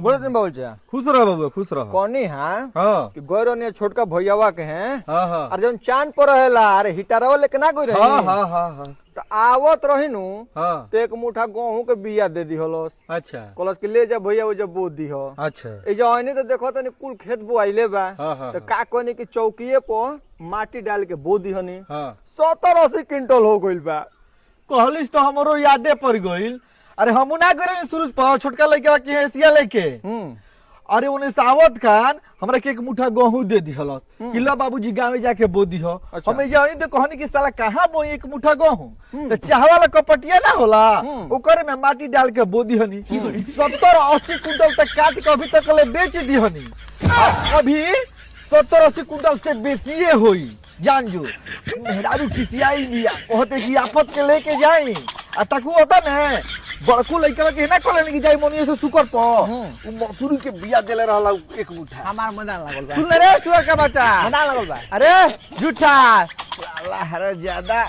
बोले तुम बोल जा खुश रहो बाबू खुश रहो। कौनी हाँ हाँ कि गौरव ने छोटका भैयावा के हैं हाँ हाँ अरे जब चांद पर रहेला अरे हिटारवा लेके ना कोई हाँ रही हाँ हाँ हाँ तो आवत रही नु हाँ तो एक मुठा गेहूं के बिया दे दी हलोस अच्छा कलस के ले जा भैया वो जब बो दी हो अच्छा ए जो आइने तो देखो तो कुल खेत बोआइले बा हाँ, हाँ, तो हाँ। का कहनी कि चौकीए पर माटी डाल के बो दी हनी हाँ 70-80 क्विंटल हो गइल बा। कहलिस तो हमरो यादे पड़ गइल। अरे हमू ना करे सूरज पर छोटका लड़का के हैसिया लेके अरे उन्हें सावत खान हमरा के एक मुठा गेहूं दे दिहलस कि लो बाबूजी गांव में जाके बो दिहो। अच्छा। हमें जानी तो कहनी कि साला कहां बोई एक मुठा गेहूं तो चाहवाला कपटिया ना होला ओकरे में माटी डाल के बो दिहनी 70-80 कुंटल तक काट के अभी तक ले बेच दिहनी। अभी 70-80 कुंटल से बेसिए होई जान जो मेहरारू खिसियाई लिया कहते कि आफत के लेके जाई आ तकू होता न बड़कू लइका के ना कहले कि जाई मोनी से सुकर प उ मसूरी के बिया देले रहला एक मुठा। हमार मदान लागल बा सुन रे सुअर का बच्चा मदान लागल बा अरे झूठा साला हरे ज्यादा